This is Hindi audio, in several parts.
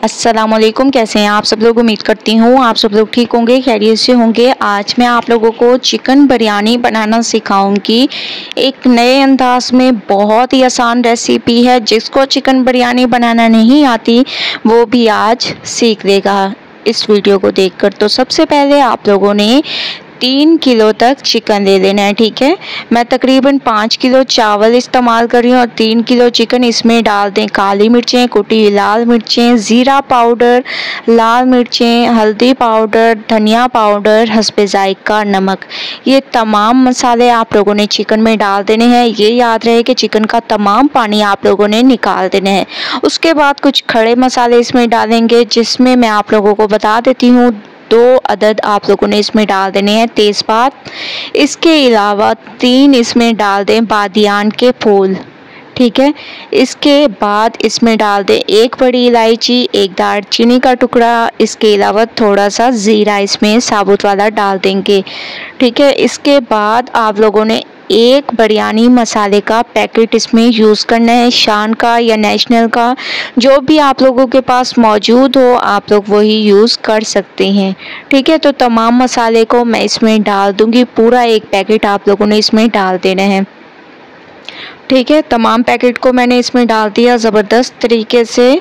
अस्सलामुअलैकुम। कैसे हैं आप सब लोग? उम्मीद करती हूँ आप सब लोग ठीक होंगे, खैरियत से होंगे। आज मैं आप लोगों को चिकन बिरयानी बनाना सिखाऊंगी एक नए अंदाज में। बहुत ही आसान रेसिपी है, जिसको चिकन बिरयानी बनाना नहीं आती वो भी आज सीख लेगा इस वीडियो को देखकर। तो सबसे पहले आप लोगों ने 3 किलो तक चिकन ले लेना है, ठीक है। मैं तकरीबन 5 किलो चावल इस्तेमाल कर रही हूँ और 3 किलो चिकन। इसमें डाल दें काली मिर्चें, कुटी हुई लाल मिर्चें, ज़ीरा पाउडर, लाल मिर्चें, हल्दी पाउडर, धनिया पाउडर, हस्बे जायका नमक। ये तमाम मसाले आप लोगों ने चिकन में डाल देने हैं। ये याद रहे कि चिकन का तमाम पानी आप लोगों ने निकाल देना है। उसके बाद कुछ खड़े मसाले इसमें डालेंगे, जिसमें मैं आप लोगों को बता देती हूँ 2 अदद आप लोगों ने इसमें डाल देने हैं तेज़पात। इसके अलावा 3 इसमें डाल दें बादियान के फूल, ठीक है। इसके बाद इसमें डाल दें 1 बड़ी इलायची, 1 दालचीनी का टुकड़ा। इसके अलावा थोड़ा सा ज़ीरा इसमें साबुत वाला डाल देंगे, ठीक है। इसके बाद आप लोगों ने 1 बिरयानी मसाले का पैकेट इसमें यूज़ करना है, शान का या नेशनल का, जो भी आप लोगों के पास मौजूद हो आप लोग वही यूज़ कर सकते हैं, ठीक है। तो तमाम मसाले को मैं इसमें डाल दूंगी, पूरा 1 पैकेट आप लोगों ने इसमें डाल देना है, ठीक है। तमाम पैकेट को मैंने इसमें डाल दिया ज़बरदस्त तरीके से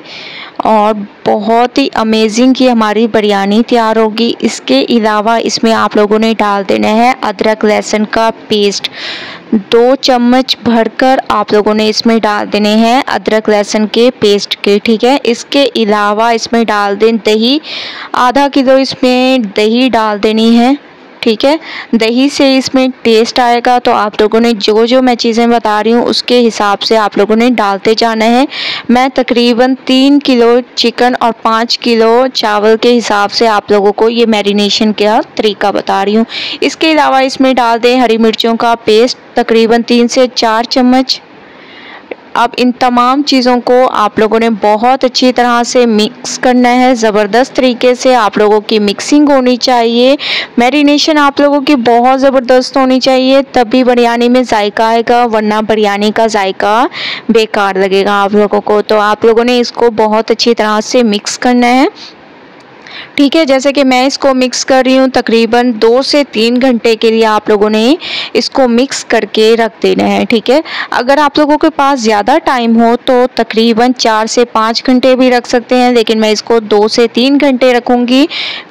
और बहुत ही अमेजिंग की हमारी बिरयानी तैयार होगी। इसके अलावा इसमें आप लोगों ने डाल देना है अदरक लहसुन का पेस्ट। 2 चम्मच भरकर आप लोगों ने इसमें डाल देने हैं अदरक लहसुन के पेस्ट के, ठीक है। इसके अलावा इसमें डाल दें दही, आधा किलो इसमें दही डाल देनी है, ठीक है। दही से इसमें टेस्ट आएगा। तो आप लोगों ने जो जो मैं चीज़ें बता रही हूँ उसके हिसाब से आप लोगों ने डालते जाना है। मैं तकरीबन 3 किलो चिकन और 5 किलो चावल के हिसाब से आप लोगों को ये मैरिनेशन का तरीका बता रही हूँ। इसके अलावा इसमें डाल दें हरी मिर्चों का पेस्ट, तकरीबन 3 से 4 चम्मच। अब इन तमाम चीज़ों को आप लोगों ने बहुत अच्छी तरह से मिक्स करना है, ज़बरदस्त तरीके से आप लोगों की मिक्सिंग होनी चाहिए। मैरिनेशन आप लोगों की बहुत ज़बरदस्त होनी चाहिए, तभी बिरयानी में जायका आएगा, वरना बिरयानी का जायका बेकार लगेगा आप लोगों को। तो आप लोगों ने इसको बहुत अच्छी तरह से मिक्स करना है, ठीक है। जैसे कि मैं इसको मिक्स कर रही हूँ, तकरीबन 2 से 3 घंटे के लिए आप लोगों ने इसको मिक्स करके रख देना है, ठीक है। अगर आप लोगों के पास ज़्यादा टाइम हो तो तकरीबन 4 से 5 घंटे भी रख सकते हैं, लेकिन मैं इसको 2 से 3 घंटे रखूँगी।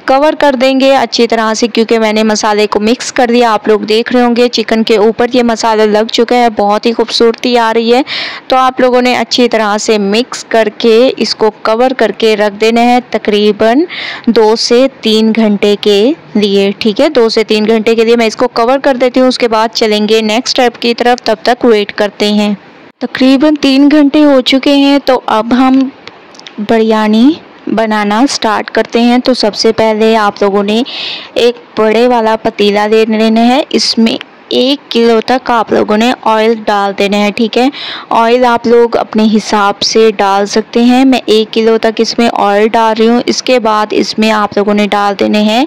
कवर कर देंगे अच्छी तरह से, क्योंकि मैंने मसाले को मिक्स कर दिया। आप लोग देख रहे होंगे चिकन के ऊपर ये मसाला लग चुका है, बहुत ही खूबसूरती आ रही है। तो आप लोगों ने अच्छी तरह से मिक्स करके इसको कवर करके रख देना है तकरीबन 2 से 3 घंटे के लिए, ठीक है। 2 से 3 घंटे के लिए मैं इसको कवर कर देती हूँ। उसके बाद चलेंगे नेक्स्ट स्टेप की तरफ, तब तक वेट करते हैं। तकरीबन 3 घंटे हो चुके हैं, तो अब हम बिरयानी बनाना स्टार्ट करते हैं। तो सबसे पहले आप लोगों ने एक बड़े वाला पतीला ले लेना है। इसमें 1 किलो तक आप लोगों ने ऑयल डाल देना है, ठीक है। ऑयल आप लोग अपने हिसाब से डाल सकते हैं। मैं 1 किलो तक इसमें ऑयल डाल रही हूँ। इसके बाद इसमें आप लोगों ने डाल देने हैं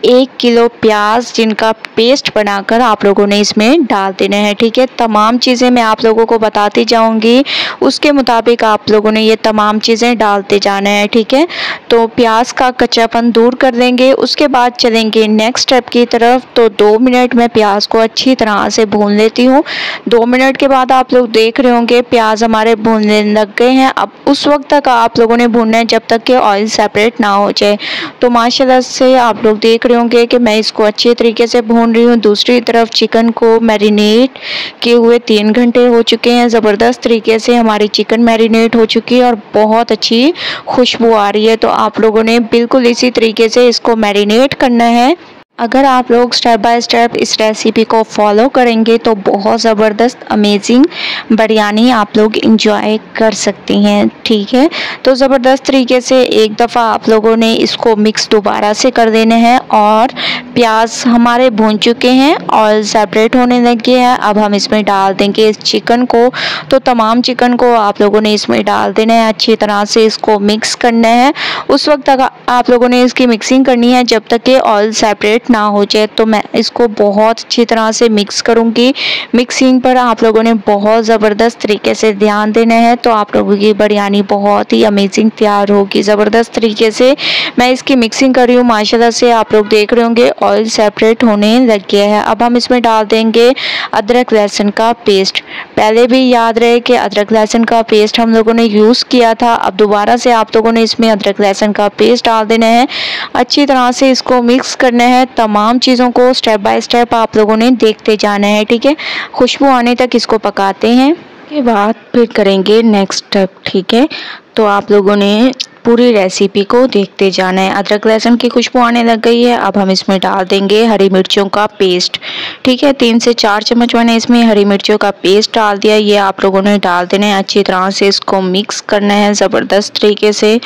1 किलो प्याज, जिनका पेस्ट बनाकर आप लोगों ने इसमें डाल देना है, ठीक है। तमाम चीज़ें मैं आप लोगों को बताती जाऊंगी, उसके मुताबिक आप लोगों ने ये तमाम चीज़ें डालते जाना है, ठीक है। तो प्याज का कच्चापन दूर कर देंगे। उसके बाद चलेंगे नेक्स्ट स्टेप की तरफ। तो 2 मिनट में प्याज को अच्छी तरह से भून लेती हूँ। 2 मिनट के बाद आप लोग देख रहे होंगे प्याज हमारे भूनने लग गए हैं। अब उस वक्त तक आप लोगों ने भूनना है जब तक कि ऑयल सेपरेट ना हो जाए। तो माशाल्लाह से आप लोग देख रहे होंगे कि मैं इसको अच्छे तरीके से भून रही हूँ। दूसरी तरफ चिकन को मैरिनेट किए हुए 3 घंटे हो चुके हैं। ज़बरदस्त तरीके से हमारी चिकन मैरिनेट हो चुकी है और बहुत अच्छी खुशबू आ रही है। तो आप लोगों ने बिल्कुल इसी तरीके से इसको मैरिनेट करना है। अगर आप लोग स्टेप बाय स्टेप इस रेसिपी को फॉलो करेंगे तो बहुत ज़बरदस्त अमेजिंग बिरयानी आप लोग इंजॉय कर सकते हैं, ठीक है। तो ज़बरदस्त तरीके से एक दफ़ा आप लोगों ने इसको मिक्स दोबारा से कर देना है और प्याज हमारे भून चुके हैं, ऑयल सेपरेट होने लगे हैं। अब हम इसमें डाल देंगे इस चिकन को। तो तमाम चिकन को आप लोगों ने इसमें डाल देना है, अच्छी तरह से इसको मिक्स करना है। उस वक्त तक आप लोगों ने इसकी मिक्सिंग करनी है जब तक कि ऑयल सेपरेट ना हो जाए। तो मैं इसको बहुत अच्छी तरह से मिक्स करूँगी। मिक्सिंग पर आप लोगों ने बहुत ज़बरदस्त तरीके से ध्यान देना है, तो आप लोगों की बिरयानी बहुत ही अमेजिंग तैयार होगी। ज़बरदस्त तरीके से मैं इसकी मिक्सिंग कर रही हूँ। माशाल्लाह से आप लोग देख रहे होंगे ऑयल सेपरेट होने लग गया है। अब हम इसमें डाल देंगे अदरक लहसुन का पेस्ट। पहले भी याद रहे कि अदरक लहसुन का पेस्ट हम लोगों ने यूज़ किया था। अब दोबारा से आप लोगों ने इसमें अदरक लहसुन का पेस्ट डाल देना है। अच्छी तरह से इसको मिक्स करना है। तमाम चीज़ों को स्टेप बाय स्टेप आप लोगों ने देखते जाना है, ठीक है। खुशबू आने तक इसको पकाते हैं। के बाद फिर करेंगे नेक्स्ट स्टेप, ठीक है। तो आप लोगों ने पूरी रेसिपी को देखते जाना है। अदरक लहसुन की खुशबू आने लग गई है। अब हम इसमें डाल देंगे हरी मिर्चों का पेस्ट, ठीक है। 3 से 4 चम्मच मैंने इसमें हरी मिर्चों का पेस्ट डाल दिया। ये आप लोगों ने डाल देना है। अच्छी तरह से इसको मिक्स करना है ज़बरदस्त तरीके से।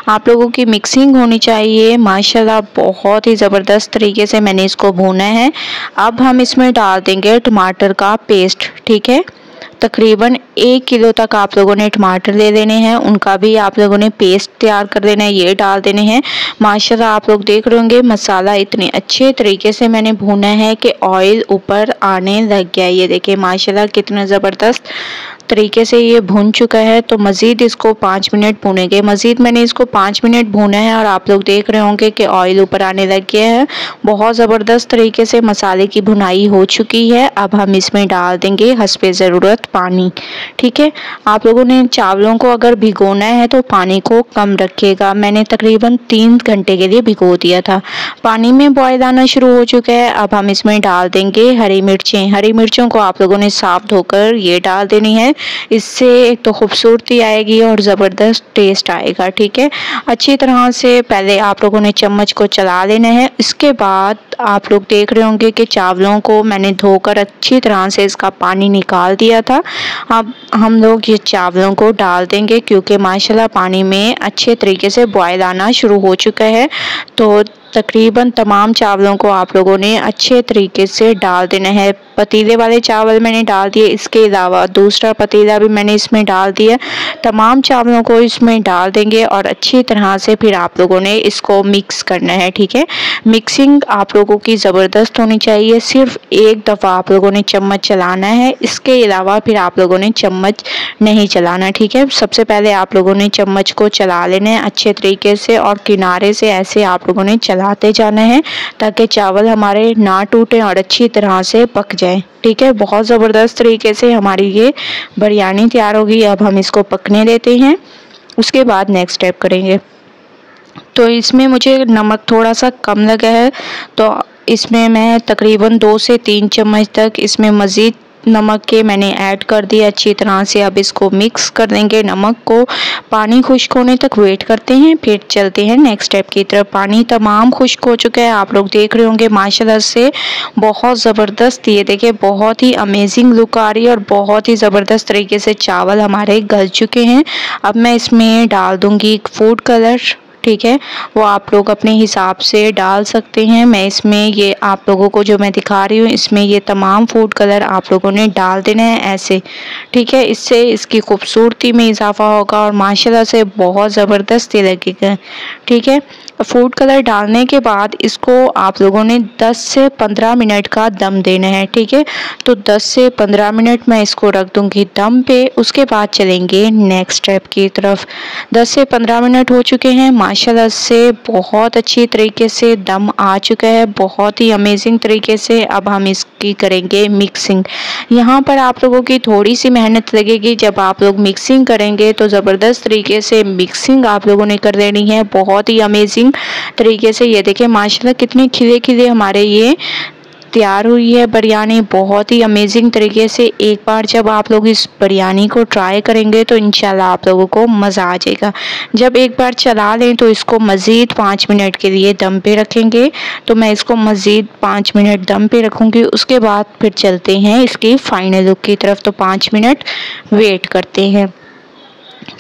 आप लोगों की मिक्सिंग होनी चाहिए। माशाल्लाह बहुत ही ज़बरदस्त तरीके से मैंने इसको भूना है। अब हम इसमें डाल देंगे टमाटर का पेस्ट, ठीक है। तकरीबन 1 किलो तक आप लोगों ने टमाटर ले लेने हैं, उनका भी आप लोगों ने पेस्ट तैयार कर देना है, ये डाल देने हैं। माशाल्लाह आप लोग देख रहे होंगे मसाला इतने अच्छे तरीके से मैंने भुना है कि ऑयल ऊपर आने लग गया है। ये देखिए माशाल्लाह कितना ज़बरदस्त तरीके से ये भुन चुका है। तो मज़ीद इसको 5 मिनट भूनेंगे। मज़ीद मैंने इसको 5 मिनट भूना है और आप लोग देख रहे होंगे कि ऑयल ऊपर आने लग गया है। बहुत ज़बरदस्त तरीके से मसाले की भुनाई हो चुकी है। अब हम इसमें डाल देंगे हस्बे ज़रूरत पानी, ठीक है। आप लोगों ने चावलों को अगर भिगोना है तो पानी को कम रखिएगा। मैंने तकरीबन 3 घंटे के लिए भिगो दिया था। पानी में बॉयल आना शुरू हो चुका है। अब हम इसमें डाल देंगे हरी मिर्चें। हरी मिर्चों को आप लोगों ने साफ धोकर ये डाल देनी है। इससे एक तो खूबसूरती आएगी और ज़बरदस्त टेस्ट आएगा, ठीक है। अच्छी तरह से पहले आप लोगों ने चम्मच को चला लेना है। इसके बाद आप लोग देख रहे होंगे कि चावलों को मैंने धोकर अच्छी तरह से इसका पानी निकाल दिया था। अब हम लोग ये चावलों को डाल देंगे क्योंकि माशाल्लाह पानी में अच्छे तरीके से बॉयल आना शुरू हो चुका है। तो तकरीबन तमाम चावलों को आप लोगों ने अच्छे तरीके से डाल देना है। पतीले वाले चावल मैंने डाल दिए, इसके अलावा दूसरा पतीला भी मैंने इसमें डाल दिया। तमाम चावलों को इसमें डाल देंगे और अच्छी तरह से फिर आप लोगों ने इसको मिक्स करना है, ठीक है। मिक्सिंग आप लोगों की ज़बरदस्त होनी चाहिए। सिर्फ एक दफ़ा आप लोगों ने चम्मच चलाना है, इसके अलावा फिर आप लोगों ने चम्मच नहीं चलाना, ठीक है। सबसे पहले आप लोगों ने चम्मच को चला लेना है अच्छे तरीके से और किनारे से ऐसे आप लोगों ने चलाते जाना है ताकि चावल हमारे ना टूटें और अच्छी तरह से पक जाए, ठीक है। बहुत ज़बरदस्त तरीके से हमारी ये बिरयानी तैयार होगी। अब हम इसको पकने देते हैं, उसके बाद नेक्स्ट स्टेप करेंगे। तो इसमें मुझे नमक थोड़ा सा कम लगा है, तो इसमें मैं तकरीबन 2 से 3 चम्मच तक इसमें मज़ीद नमक के मैंने ऐड कर दिया अच्छी तरह से। अब इसको मिक्स कर देंगे नमक को। पानी खुश्क होने तक वेट करते हैं, फिर चलते हैं नेक्स्ट स्टेप की तरफ। पानी तमाम खुश्क हो चुका है, आप लोग देख रहे होंगे माशाल्लाह से बहुत ज़बरदस्त। ये देखिए बहुत ही अमेजिंग लुक आ रही है और बहुत ही ज़बरदस्त तरीके से चावल हमारे गल चुके हैं। अब मैं इसमें डाल दूँगी फूड कलर, ठीक है। वो आप लोग अपने हिसाब से डाल सकते हैं। मैं इसमें ये आप लोगों को जो मैं दिखा रही हूँ इसमें ये तमाम फूड कलर आप लोगों ने डाल देना है ऐसे, ठीक है। इससे इसकी खूबसूरती में इजाफा होगा और माशाल्लाह से बहुत ज़बरदस्त ये लगेगा, ठीक है। फूड कलर डालने के बाद इसको आप लोगों ने 10 से 15 मिनट का दम देना है, ठीक है। तो 10 से 15 मिनट मैं इसको रख दूंगी दम पे। उसके बाद चलेंगे नेक्स्ट स्टेप की तरफ। 10 से 15 मिनट हो चुके हैं, माशाल्लाह से बहुत अच्छी तरीके से दम आ चुका है, बहुत ही अमेजिंग तरीके से। अब हम इसकी करेंगे मिक्सिंग। यहाँ पर आप लोगों की थोड़ी सी मेहनत लगेगी। जब आप लोग मिक्सिंग करेंगे तो ज़बरदस्त तरीके से मिक्सिंग आप लोगों ने कर देनी है बहुत ही अमेजिंग तरीके से। ये देखें माशाल्लाह कितने खिले खिले हमारे ये तैयार हुई है बिरयानी बहुत ही अमेजिंग तरीके से। एक बार जब आप लोग इस बिरयानी को ट्राई करेंगे तो इंशाल्लाह आप लोगों को मज़ा आ जाएगा। जब एक बार चला लें तो इसको मज़ीद 5 मिनट के लिए दम पे रखेंगे। तो मैं इसको मज़ीद 5 मिनट दम पे रखूँगी, उसके बाद फिर चलते हैं इसकी फ़ाइनल लुक की तरफ। तो 5 मिनट वेट करते हैं।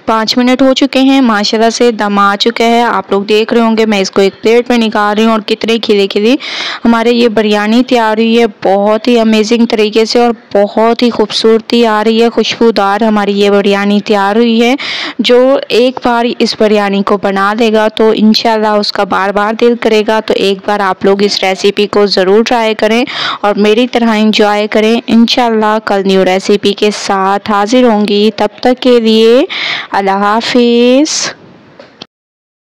5 मिनट हो चुके हैं। माशाल्लाह से दम आ चुका है। आप लोग देख रहे होंगे, मैं इसको एक प्लेट में निकाल रही हूँ और कितने खिले खिले हमारे ये बिरयानी तैयार हुई है, बहुत ही अमेजिंग तरीके से और बहुत ही खूबसूरती आ रही है, खुशबूदार हमारी ये बिरयानी तैयार हुई है। जो एक बार इस बिरयानी को बना लेगा तो इंशाल्लाह उसका बार बार दिल करेगा। तो एक बार आप लोग इस रेसिपी को ज़रूर ट्राई करें और मेरी तरह इंजॉय करें। इंशाल्लाह कल न्यू रेसिपी के साथ हाजिर होंगी। तब तक के लिए अल्लाह हाफिज़।